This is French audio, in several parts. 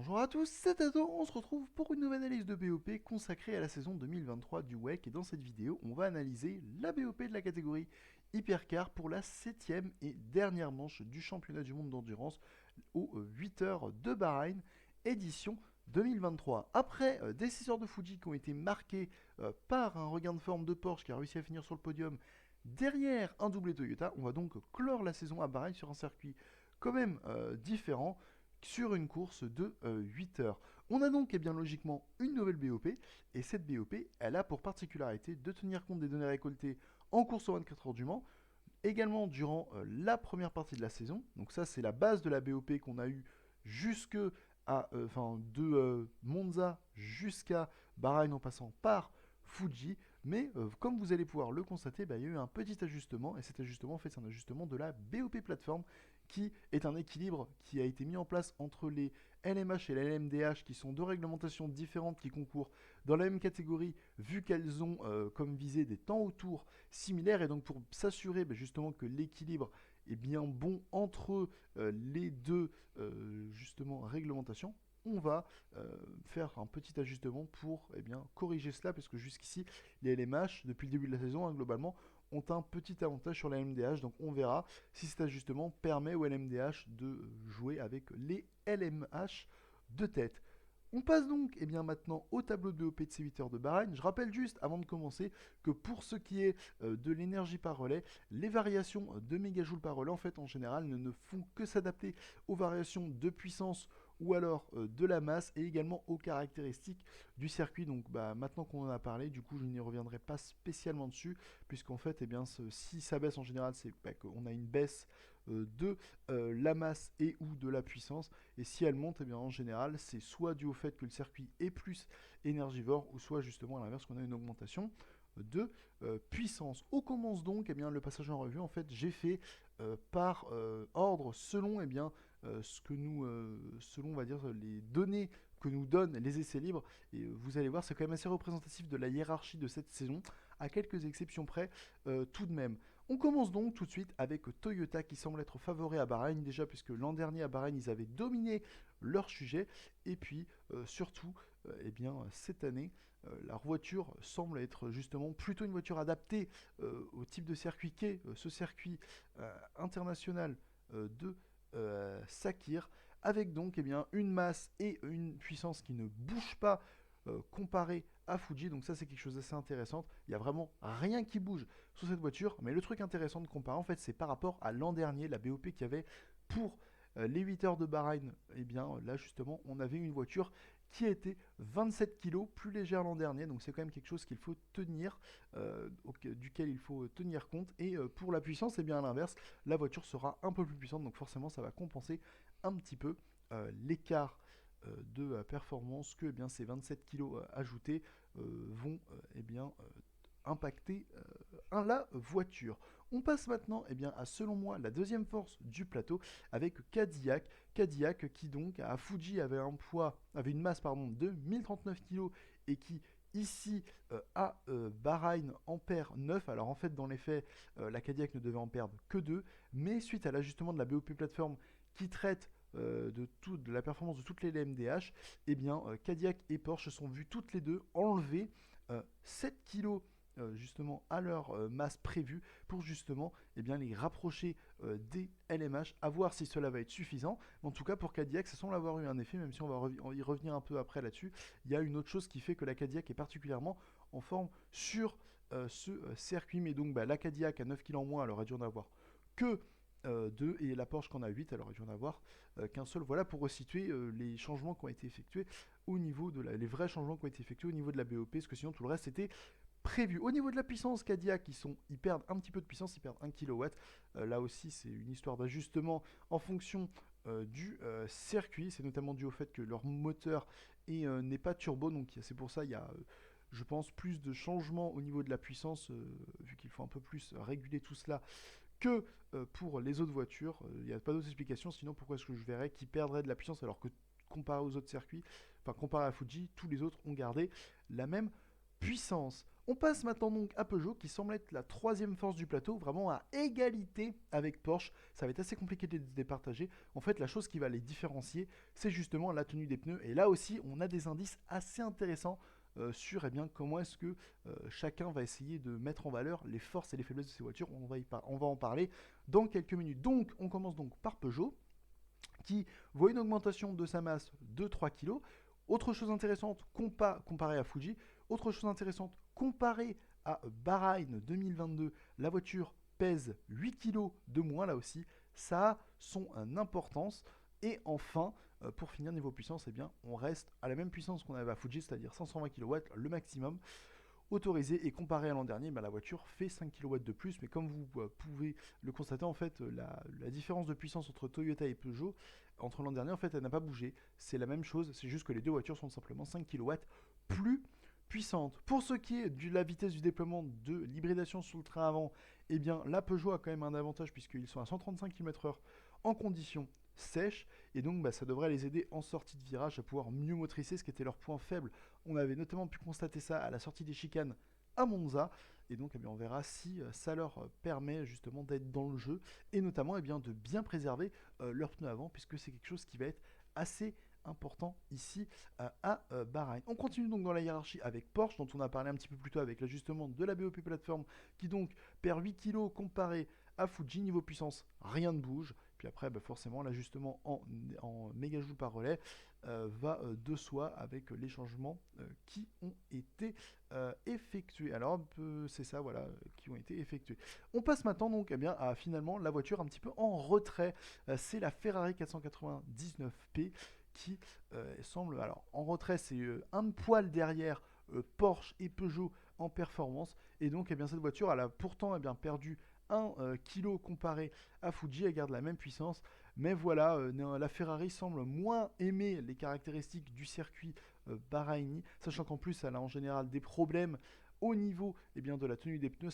Bonjour à tous, c'est Ado, on se retrouve pour une nouvelle analyse de BOP consacrée à la saison 2023 du WEC et dans cette vidéo on va analyser la BOP de la catégorie Hypercar pour la 7ème et dernière manche du championnat du monde d'endurance aux 8 heures de Bahreïn, édition 2023. Après des 6 heures de Fuji qui ont été marquées par un regain de forme de Porsche qui a réussi à finir sur le podium derrière un doublé Toyota, on va donc clore la saison à Bahreïn sur un circuit quand même différent, sur une course de 8 heures. On a donc bien logiquement une nouvelle BOP, et cette BOP, elle a pour particularité de tenir compte des données récoltées en course aux 24 heures du Mans, également durant la première partie de la saison. Donc ça, c'est la base de la BOP qu'on a eue jusque de Monza jusqu'à Bahreïn en passant par Fuji. Mais comme vous allez pouvoir le constater, il y a eu un petit ajustement, et cet ajustement, en fait, c'est un ajustement de la BOP plateforme, qui est un équilibre qui a été mis en place entre les LMH et la LMDH, qui sont deux réglementations différentes qui concourent dans la même catégorie, vu qu'elles ont comme visée des temps autour similaires, et donc pour s'assurer justement que l'équilibre est bien bon entre les deux justement réglementations, on va faire un petit ajustement pour corriger cela, parce que jusqu'ici, les LMH, depuis le début de la saison, globalement, ont un petit avantage sur la LMDH, donc on verra si cet ajustement permet au LMDH de jouer avec les LMH de tête. On passe donc maintenant au tableau de BOP de ces 8 heures de Bahreïn. Je rappelle juste, avant de commencer, que pour ce qui est de l'énergie par relais, les variations de mégajoules par relais, en fait, en général, ne font que s'adapter aux variations de puissance ou alors de la masse, et également aux caractéristiques du circuit. Donc maintenant qu'on en a parlé, du coup je n'y reviendrai pas spécialement dessus, puisqu'en fait si ça baisse en général, c'est qu'on a une baisse de la masse et ou de la puissance, et si elle monte, en général c'est soit dû au fait que le circuit est plus énergivore, ou soit justement à l'inverse qu'on a une augmentation de puissance. On commence donc le passage en revue. En fait, j'ai fait par ordre selon ce que nous, selon on va dire les données que nous donnent les essais libres. Et vous allez voir, c'est quand même assez représentatif de la hiérarchie de cette saison, à quelques exceptions près tout de même. On commence donc tout de suite avec Toyota, qui semble être favori à Bahreïn, déjà puisque l'an dernier à Bahreïn ils avaient dominé leur sujet, et puis surtout cette année la voiture semble être justement plutôt une voiture adaptée au type de circuit qu'est ce circuit international de Sakir, avec donc une masse et une puissance qui ne bougent pas comparé à Fuji. Donc ça, c'est quelque chose d'assez intéressant. Il n'y a vraiment rien qui bouge sur cette voiture, mais le truc intéressant de comparer, en fait, c'est par rapport à l'an dernier, la BOP qu'il y avait pour les 8 heures de Bahreïn. Là justement, on avait une voiture qui était 27 kg plus légère l'an dernier, donc c'est quand même quelque chose qu'il faut tenir, duquel il faut tenir compte. Et pour la puissance, c'est bien à l'inverse, la voiture sera un peu plus puissante, donc forcément ça va compenser un petit peu l'écart de performance que ces 27 kg ajoutés vont impacter la voiture. On passe maintenant à, selon moi, la deuxième force du plateau avec Cadillac. Cadillac qui donc à Fuji avait une masse de 1039 kg, et qui ici à Bahreïn en perd 9. Alors en fait dans les faits la Cadillac ne devait en perdre que 2, mais suite à l'ajustement de la BOP plateforme qui traite de la performance de toutes les LMDH, Cadillac et Porsche se sont vus toutes les deux enlever 7 kg justement à leur masse prévue, pour justement les rapprocher des LMH, à voir si cela va être suffisant. Mais en tout cas pour Cadillac ça semble avoir eu un effet, même si on va y revenir un peu après là-dessus. Il y a une autre chose qui fait que la Cadillac est particulièrement en forme sur ce circuit. Mais donc la Cadillac à 9 kg en moins, elle aurait dû en avoir que 2, et la Porsche qu'en a 8, elle aurait dû en avoir qu'un seul. Voilà pour resituer les changements qui ont été effectués au niveau de les vrais changements qui ont été effectués au niveau de la BOP, parce que sinon tout le reste était prévu. Au niveau de la puissance, Cadillac, ils perdent un petit peu de puissance, ils perdent 1 kW. Là aussi, c'est une histoire d'ajustement en fonction du circuit. C'est notamment dû au fait que leur moteur n'est pas turbo, donc c'est pour ça il y a je pense plus de changements au niveau de la puissance, vu qu'il faut un peu plus réguler tout cela que pour les autres voitures. Il n'y a pas d'autre explication, sinon pourquoi est-ce que je verrais qu'ils perdraient de la puissance, alors que comparé aux autres circuits, enfin comparé à Fuji, tous les autres ont gardé la même puissance. On passe maintenant donc à Peugeot, qui semble être la troisième force du plateau, vraiment à égalité avec Porsche. Ça va être assez compliqué de les départager. En fait, la chose qui va les différencier, c'est justement la tenue des pneus. Et là aussi, on a des indices assez intéressants sur comment est-ce que chacun va essayer de mettre en valeur les forces et les faiblesses de ces voitures. On va en parler dans quelques minutes. Donc, on commence donc par Peugeot, qui voit une augmentation de sa masse de 3 kg. Autre chose intéressante, comparé à Fuji, autre chose intéressante, comparé à Bahreïn 2022, la voiture pèse 8 kg de moins là aussi. Ça a son importance. Et enfin, pour finir niveau puissance, eh bien, on reste à la même puissance qu'on avait à Fuji, c'est-à-dire 520 kW, le maximum autorisé. Et comparé à l'an dernier, la voiture fait 5 kW de plus. Mais comme vous pouvez le constater, en fait, la différence de puissance entre Toyota et Peugeot, entre l'an dernier, en fait, elle n'a pas bougé. C'est la même chose, c'est juste que les deux voitures sont simplement 5 kW plus puissante. Pour ce qui est de la vitesse du déploiement de l'hybridation sur le train avant, eh bien la Peugeot a quand même un avantage puisqu'ils sont à 135 km/h en conditions sèches et donc ça devrait les aider en sortie de virage à pouvoir mieux motricer, ce qui était leur point faible. On avait notamment pu constater ça à la sortie des chicanes à Monza et donc on verra si ça leur permet justement d'être dans le jeu et notamment de bien préserver leurs pneus avant puisque c'est quelque chose qui va être assez important ici à Bahreïn. On continue donc dans la hiérarchie avec Porsche, dont on a parlé un petit peu plus tôt avec l'ajustement de la BOP plateforme, qui donc perd 8 kg comparé à Fuji. Niveau puissance, rien ne bouge. Puis après, forcément, l'ajustement en mégajoules par relais va de soi avec les changements qui ont été effectués. Alors, c'est ça, voilà, qui ont été effectués. On passe maintenant donc à finalement la voiture un petit peu en retrait. C'est la Ferrari 499P qui semble, alors en retrait, c'est un poil derrière Porsche et Peugeot en performance. Et donc, cette voiture, elle a pourtant perdu 1 kg comparé à Fuji, elle garde la même puissance. Mais voilà, la Ferrari semble moins aimer les caractéristiques du circuit bahreïni, sachant qu'en plus, elle a en général des problèmes au niveau de la tenue des pneus.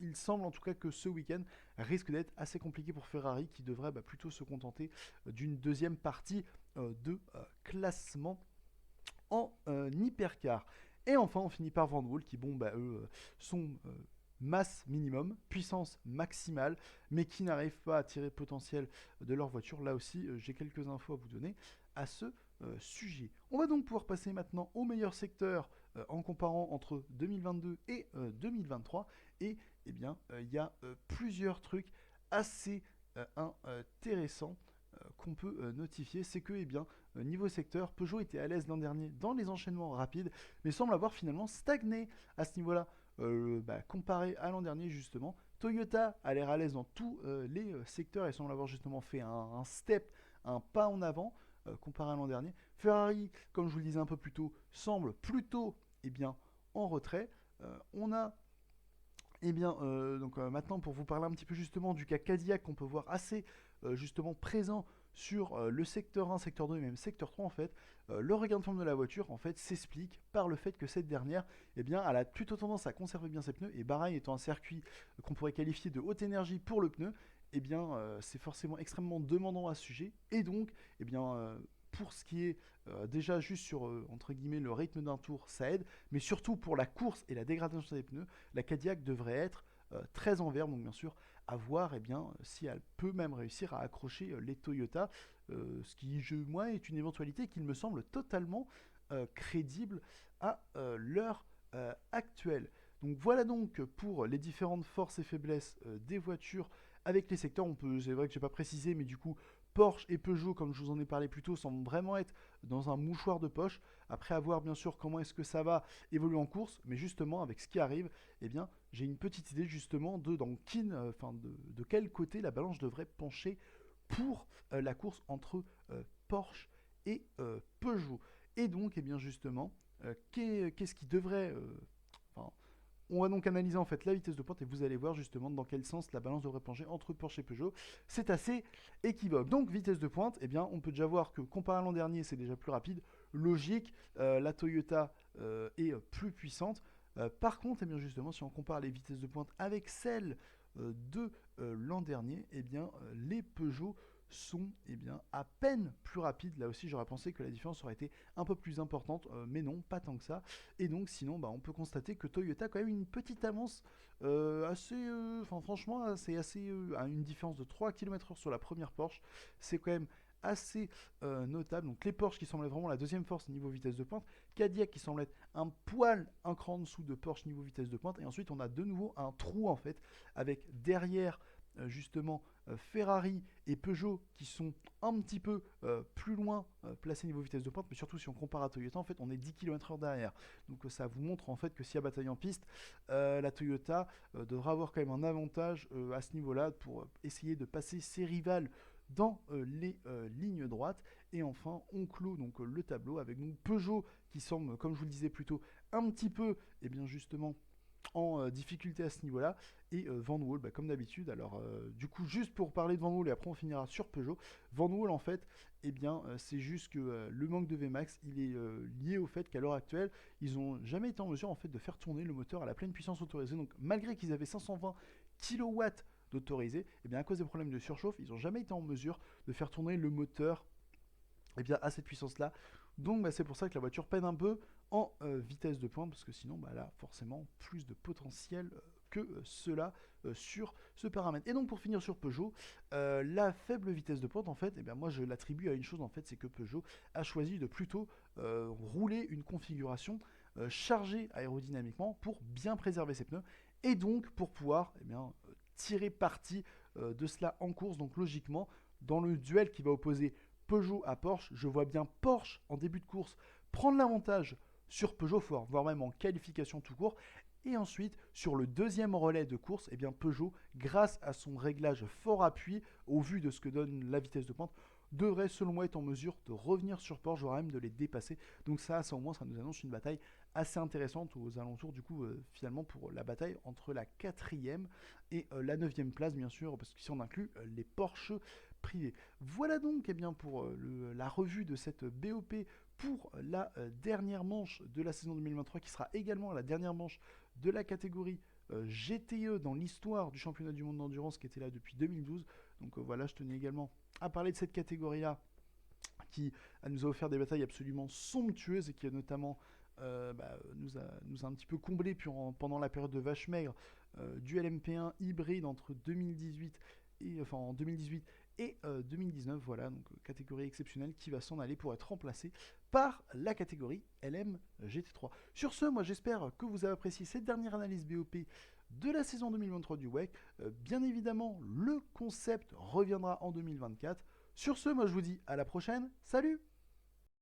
Il semble en tout cas que ce week-end risque d'être assez compliqué pour Ferrari, qui devrait plutôt se contenter d'une deuxième partie de classement en hypercar. Et enfin, on finit par Vanwall, qui, eux, sont masse minimum, puissance maximale, mais qui n'arrivent pas à tirer le potentiel de leur voiture. Là aussi, j'ai quelques infos à vous donner à ce sujet. On va donc pouvoir passer maintenant au meilleur secteur en comparant entre 2022 et 2023. Et il y a plusieurs trucs assez intéressants qu'on peut notifier. C'est que niveau secteur, Peugeot était à l'aise l'an dernier dans les enchaînements rapides, mais semble avoir finalement stagné à ce niveau-là. Comparé à l'an dernier justement, Toyota a l'air à l'aise dans tous les secteurs et semble avoir justement fait un step, un pas en avant comparé à l'an dernier. Ferrari, comme je vous le disais un peu plus tôt, semble plutôt en retrait. On a maintenant pour vous parler un petit peu justement du cas Cadillac qu'on peut voir assez justement présent sur le secteur 1, secteur 2 et même secteur 3 en fait, le regain de forme de la voiture en fait s'explique par le fait que cette dernière elle a plutôt tendance à conserver bien ses pneus et Bahreïn étant un circuit qu'on pourrait qualifier de haute énergie pour le pneu, c'est forcément extrêmement demandant à ce sujet et donc pour ce qui est déjà juste sur entre guillemets le rythme d'un tour, ça aide, mais surtout pour la course et la dégradation des pneus, la Cadillac devrait être très en vert, donc bien sûr à voir si elle peut même réussir à accrocher les Toyota, ce qui moi est une éventualité qui me semble totalement crédible à l'heure actuelle. Donc voilà donc pour les différentes forces et faiblesses des voitures avec les secteurs. C'est vrai que j'ai pas précisé, mais du coup Porsche et Peugeot, comme je vous en ai parlé plus tôt, semblent vraiment être dans un mouchoir de poche. Après avoir bien sûr comment est-ce que ça va évoluer en course, mais justement avec ce qui arrive, j'ai une petite idée justement de quel côté la balance devrait pencher pour la course entre Porsche et Peugeot. Et donc justement, qu'est-ce qui devrait on va donc analyser en fait la vitesse de pointe et vous allez voir justement dans quel sens la balance devrait pencher entre Porsche et Peugeot. C'est assez équivoque. Donc vitesse de pointe, on peut déjà voir que comparé à l'an dernier, c'est déjà plus rapide. Logique, la Toyota est plus puissante. Par contre, justement, si on compare les vitesses de pointe avec celles de l'an dernier, les Peugeot sont à peine plus rapides. Là aussi, j'aurais pensé que la différence aurait été un peu plus importante, mais non, pas tant que ça. Et donc, sinon, on peut constater que Toyota a quand même une petite avance assez, franchement, c'est assez, à une différence de 3 km/h sur la première Porsche. C'est quand même assez notable. Donc les Porsche qui semblent être vraiment la deuxième force niveau vitesse de pointe, Cadillac qui semble être un cran en dessous de Porsche niveau vitesse de pointe, et ensuite on a de nouveau un trou en fait avec derrière justement Ferrari et Peugeot qui sont un petit peu plus loin placés niveau vitesse de pointe, mais surtout si on compare à Toyota, en fait on est 10 km/h derrière. Donc ça vous montre en fait que s'il y a bataille en piste, la Toyota devra avoir quand même un avantage à ce niveau-là pour essayer de passer ses rivales dans les lignes droites. Et enfin on clôt donc le tableau avec donc Peugeot qui semble, comme je vous le disais plus tôt, un petit peu justement en difficulté à ce niveau-là, et Van Wall comme d'habitude. Alors du coup, juste pour parler de Van Wall et après on finira sur Peugeot, Van Wall en fait, c'est juste que le manque de Vmax, il est lié au fait qu'à l'heure actuelle, ils n'ont jamais été en mesure en fait de faire tourner le moteur à la pleine puissance autorisée. Donc malgré qu'ils avaient 520 kW d'autorisé, à cause des problèmes de surchauffe, ils n'ont jamais été en mesure de faire tourner le moteur à cette puissance-là. Donc c'est pour ça que la voiture peine un peu en vitesse de pointe, parce que sinon elle a forcément plus de potentiel que cela sur ce paramètre. Et donc pour finir sur Peugeot, la faible vitesse de pointe en fait, moi je l'attribue à une chose en fait, c'est que Peugeot a choisi de plutôt rouler une configuration chargée aérodynamiquement pour bien préserver ses pneus, et donc pour pouvoir tirer parti de cela en course. Donc logiquement, dans le duel qui va opposer Peugeot à Porsche, je vois bien Porsche en début de course prendre l'avantage sur Peugeot, voire même en qualification tout court. Et ensuite, sur le deuxième relais de course, Peugeot, grâce à son réglage fort appui, au vu de ce que donne la vitesse de pointe, devrait selon moi être en mesure de revenir sur Porsche, voire même de les dépasser. Donc ça au moins, ça nous annonce une bataille assez intéressante aux alentours, du coup, finalement, pour la bataille entre la 4e et la 9e place, bien sûr, parce qu'ici on inclut les Porsche privés. Voilà donc pour la revue de cette BOP pour la dernière manche de la saison 2023, qui sera également la dernière manche de la catégorie GTE dans l'histoire du championnat du monde d'endurance qui était là depuis 2012. Donc voilà, je tenais également à parler de cette catégorie-là qui nous a offert des batailles absolument somptueuses et qui a notamment nous a un petit peu comblé pendant la période de vache maigre du LMP1 hybride entre 2018 et 2019, voilà, donc catégorie exceptionnelle qui va s'en aller pour être remplacée par la catégorie LM GT3. Sur ce, moi j'espère que vous avez apprécié cette dernière analyse BOP de la saison 2023 du WEC. Bien évidemment, le concept reviendra en 2024. Sur ce, moi je vous dis à la prochaine, salut!